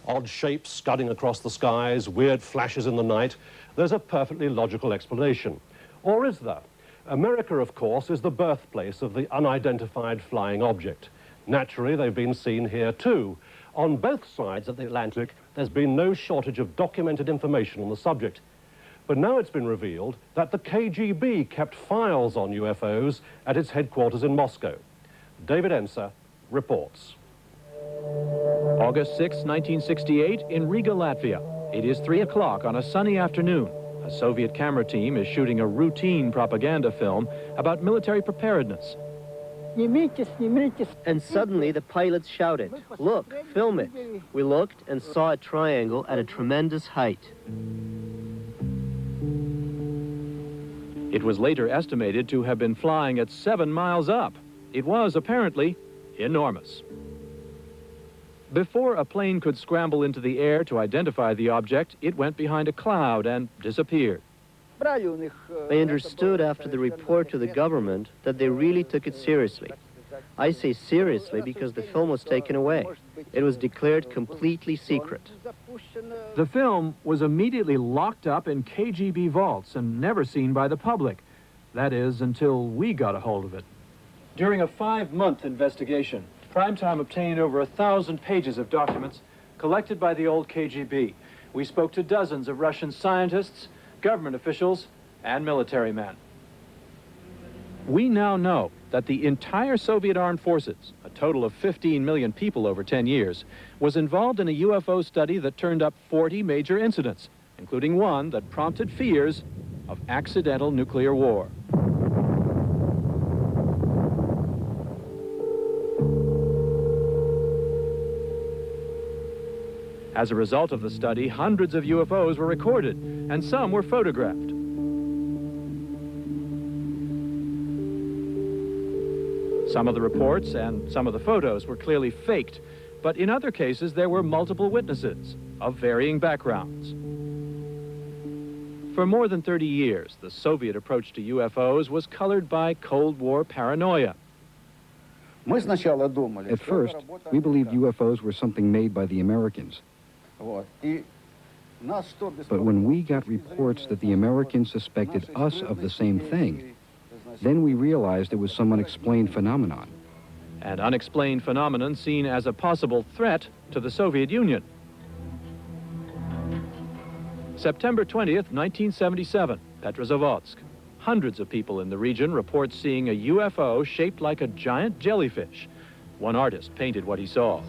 Odd shapes scudding across the skies, weird flashes in the night. There's a perfectly logical explanation. Or is there? America, of course, is the birthplace of the unidentified flying object. Naturally, they've been seen here too. On both sides of the Atlantic, there's been no shortage of documented information on the subject. But now it's been revealed that the KGB kept files on UFOs at its headquarters in Moscow. David Enser reports. August 6, 1968, in Riga, Latvia. It is 3 o'clock on a sunny afternoon. A Soviet camera team is shooting a routine propaganda film about military preparedness. And suddenly the pilots shouted, "Look, film it." We looked and saw a triangle at a tremendous height. It was later estimated to have been flying at 7 miles up. It was apparently enormous. Before a plane could scramble into the air to identify the object, it went behind a cloud and disappeared. I understood after the report to the government that they really took it seriously. I say seriously because the film was taken away. It was declared completely secret. The film was immediately locked up in KGB vaults and never seen by the public. That is, until we got a hold of it. During a 5-month investigation, Primetime obtained over 1,000 pages of documents collected by the old KGB. We spoke to dozens of Russian scientists, government officials, and military men. We now know that the entire Soviet armed forces, a total of 15 million people over 10 years, was involved in a UFO study that turned up 40 major incidents, including one that prompted fears of accidental nuclear war. As a result of the study, hundreds of UFOs were recorded, and some were photographed. Some of the reports and some of the photos were clearly faked, but in other cases there were multiple witnesses of varying backgrounds. For more than 30 years, the Soviet approach to UFOs was colored by Cold War paranoia. At first, we believed UFOs were something made by the Americans. But when we got reports that the Americans suspected us of the same thing, then we realized it was some unexplained phenomenon. An unexplained phenomenon seen as a possible threat to the Soviet Union. September 20th, 1977, Petrozavodsk. Hundreds of people in the region report seeing a UFO shaped like a giant jellyfish. One artist painted what he saw.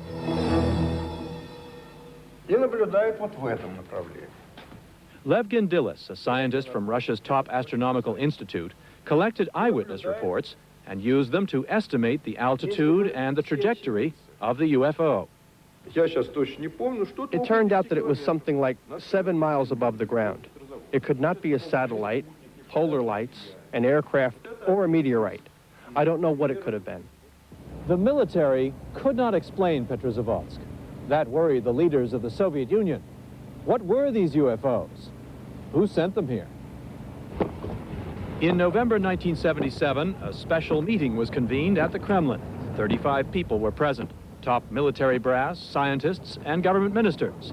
Levgin Dillis, a scientist from Russia's top astronomical institute, collected eyewitness reports and used them to estimate the altitude and the trajectory of the UFO. It turned out that it was something like 7 miles above the ground. It could not be a satellite, polar lights, an aircraft, or a meteorite. I don't know what it could have been. The military could not explain Petrozavodsk. That worried the leaders of the Soviet Union. What were these UFOs? Who sent them here? In November 1977, a special meeting was convened at the Kremlin. 35 people were present, top military brass, scientists, and government ministers.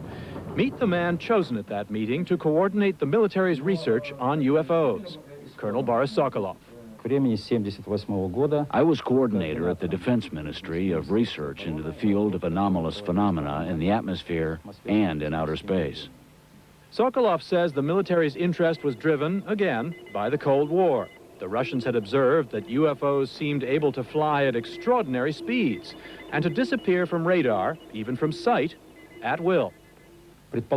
Meet the man chosen at that meeting to coordinate the military's research on UFOs, Colonel Boris Sokolov. I was coordinator at the Defense Ministry of Research into the field of anomalous phenomena in the atmosphere and in outer space. Sokolov says the military's interest was driven, again, by the Cold War. The Russians had observed that UFOs seemed able to fly at extraordinary speeds and to disappear from radar, even from sight, at will. It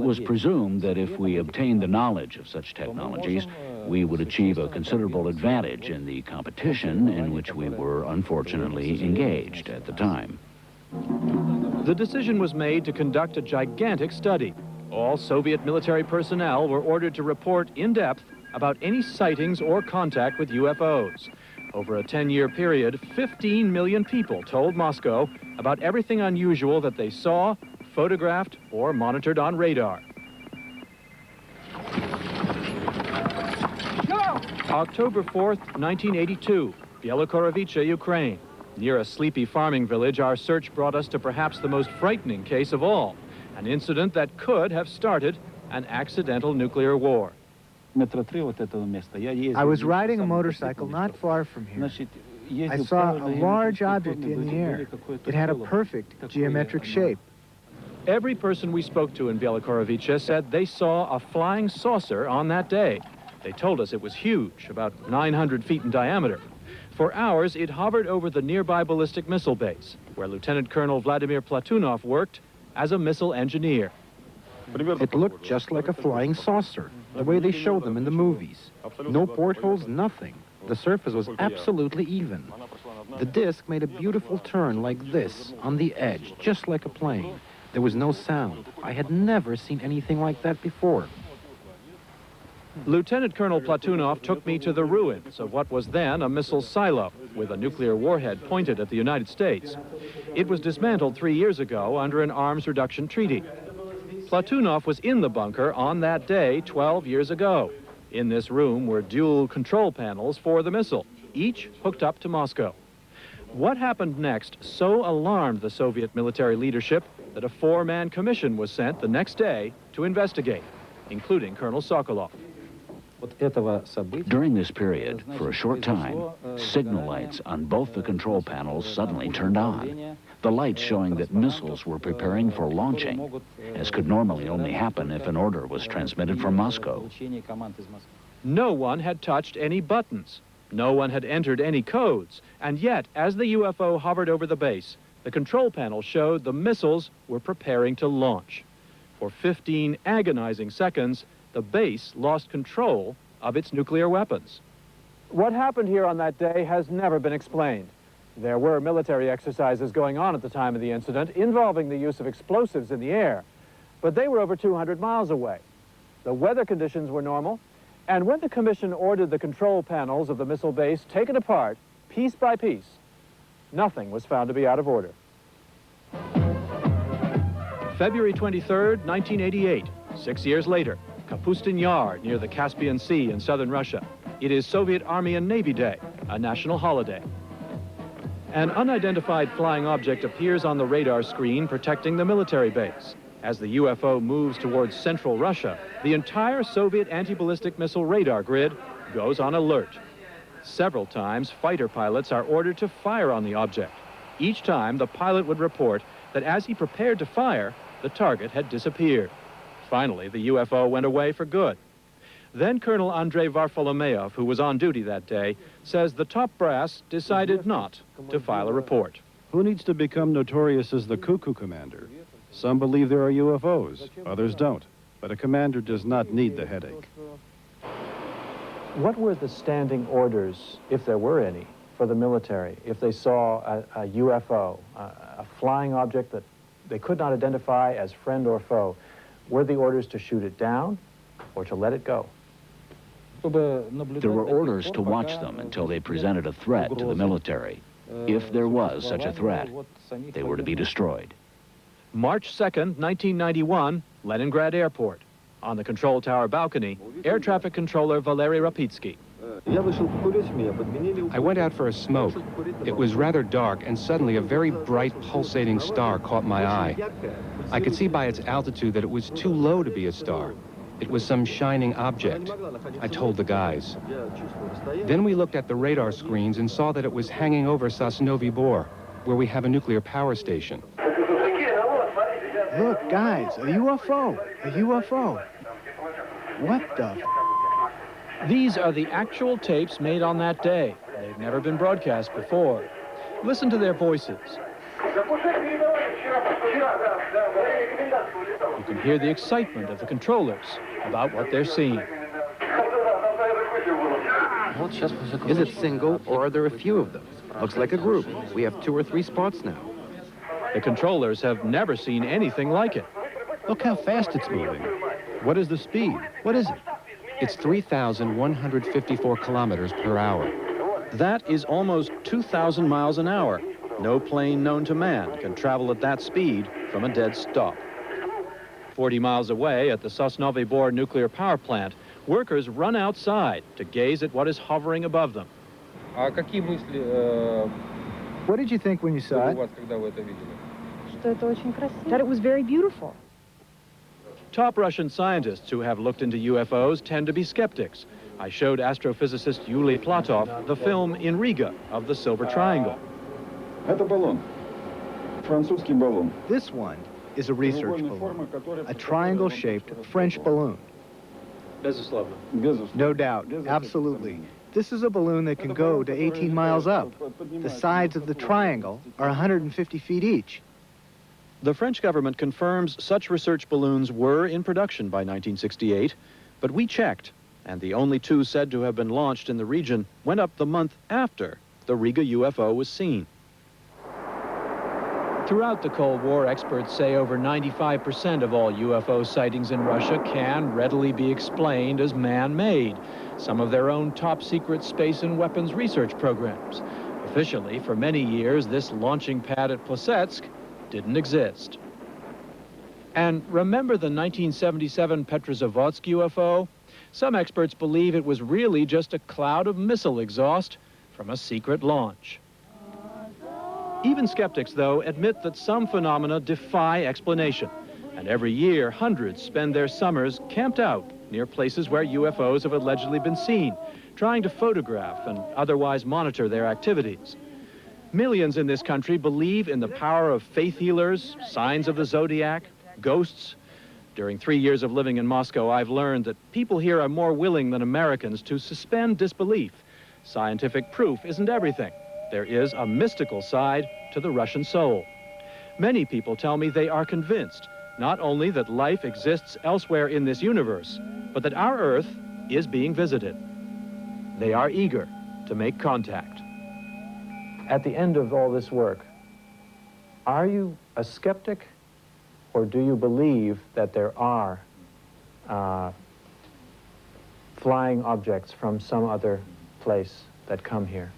was presumed that if we obtained the knowledge of such technologies, we would achieve a considerable advantage in the competition in which we were unfortunately engaged at the time. The decision was made to conduct a gigantic study. All Soviet military personnel were ordered to report in depth about any sightings or contact with UFOs. Over a 10-year period, 15 million people told Moscow about everything unusual that they saw, photographed, or monitored on radar. October 4th, 1982, Bielogorovice, Ukraine. Near a sleepy farming village, our search brought us to perhaps the most frightening case of all, an incident that could have started an accidental nuclear war. I was riding a motorcycle not far from here. I saw a large object in the air. It had a perfect geometric shape. Every person we spoke to in Bielokorovice said they saw a flying saucer on that day. They told us it was huge, about 900 feet in diameter. For hours, it hovered over the nearby ballistic missile base, where Lieutenant Colonel Vladimir Platunov worked as a missile engineer. It looked just like a flying saucer, the way they show them in the movies. No portholes, nothing. The surface was absolutely even. The disc made a beautiful turn like this, on the edge, just like a plane. There was no sound. I had never seen anything like that before. Lieutenant Colonel Platunov took me to the ruins of what was then a missile silo, with a nuclear warhead pointed at the United States. It was dismantled 3 years ago under an arms reduction treaty. Platunov was in the bunker on that day 12 years ago. In this room were dual control panels for the missile, each hooked up to Moscow. What happened next so alarmed the Soviet military leadership that a 4-man commission was sent the next day to investigate, including Colonel Sokolov. During this period, for a short time, signal lights on both the control panels suddenly turned on. The lights showing that missiles were preparing for launching, as could normally only happen if an order was transmitted from Moscow. No one had touched any buttons. No one had entered any codes. And yet, as the UFO hovered over the base, the control panel showed the missiles were preparing to launch. For 15 agonizing seconds, the base lost control of its nuclear weapons. What happened here on that day has never been explained. There were military exercises going on at the time of the incident involving the use of explosives in the air, but they were over 200 miles away. The weather conditions were normal, and when the commission ordered the control panels of the missile base taken apart, piece by piece, nothing was found to be out of order. February 23rd, 1988, 6 years later, Kapustin Yar near the Caspian Sea in southern Russia. It is Soviet Army and Navy Day, a national holiday. An unidentified flying object appears on the radar screen protecting the military base. As the UFO moves towards central Russia, the entire Soviet anti-ballistic missile radar grid goes on alert. Several times, fighter pilots are ordered to fire on the object. Each time, the pilot would report that as he prepared to fire, the target had disappeared. Finally, the UFO went away for good. Then Colonel Andrei Varfolomeyev, who was on duty that day, says the top brass decided not to file a report. Who needs to become notorious as the cuckoo commander? Some believe there are UFOs, others don't. But a commander does not need the headache. What were the standing orders, if there were any, for the military, if they saw a UFO, a flying object that they could not identify as friend or foe? Were the orders to shoot it down or to let it go? There were orders to watch them until they presented a threat to the military. If there was such a threat, they were to be destroyed. March 2nd, 1991, Leningrad Airport. On the control tower balcony, air traffic controller Valery Rapitsky. I went out for a smoke. It was rather dark, and suddenly a very bright, pulsating star caught my eye. I could see by its altitude that it was too low to be a star. It was some shining object. I told the guys. Then we looked at the radar screens and saw that it was hanging over Sosnovy Bor, where we have a nuclear power station. Look, guys, a UFO, a UFO. What the? These are the actual tapes made on that day. They've never been broadcast before. Listen to their voices. You can hear the excitement of the controllers about what they're seeing. Is it single, or are there a few of them? Looks like a group. We have 2 or 3 spots now. The controllers have never seen anything like it. Look how fast it's moving. What is the speed? What is it? It's 3,154 kilometers per hour. That is almost 2,000 miles an hour. No plane known to man can travel at that speed from a dead stop. 40 miles away at the Sosnovy Bor nuclear power plant, workers run outside to gaze at what is hovering above them. What did you think when you saw it? That it was very beautiful. Top Russian scientists who have looked into UFOs tend to be skeptics. I showed astrophysicist Yuli Platov the film in Riga of the Silver Triangle. This one is a research balloon, a triangle-shaped French balloon. No doubt, absolutely. This is a balloon that can go to 18 miles up. The sides of the triangle are 150 feet each. The French government confirms such research balloons were in production by 1968, but we checked, and the only two said to have been launched in the region went up the month after the Riga UFO was seen. Throughout the Cold War, experts say over 95% of all UFO sightings in Russia can readily be explained as man-made, some of their own top-secret space and weapons research programs. Officially, for many years, this launching pad at Plesetsk didn't exist. And remember the 1977 Petrozavodsk UFO? Some experts believe it was really just a cloud of missile exhaust from a secret launch. Even skeptics, though, admit that some phenomena defy explanation. And every year, hundreds spend their summers camped out near places where UFOs have allegedly been seen, trying to photograph and otherwise monitor their activities. Millions in this country believe in the power of faith healers, signs of the zodiac, ghosts. During 3 years of living in Moscow, I've learned that people here are more willing than Americans to suspend disbelief. Scientific proof isn't everything. There is a mystical side to the Russian soul. Many people tell me they are convinced not only that life exists elsewhere in this universe, but that our Earth is being visited. They are eager to make contact. At the end of all this work, are you a skeptic, or do you believe that there are flying objects from some other place that come here?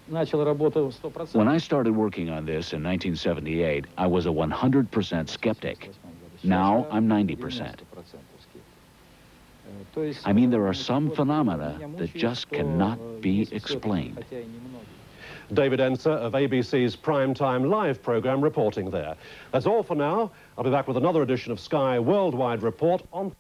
When I started working on this in 1978, I was a 100% skeptic. Now I'm 90%. I mean, there are some phenomena that just cannot be explained. David Enser of ABC's Primetime Live program reporting there. That's all for now. I'll be back with another edition of Sky Worldwide Report on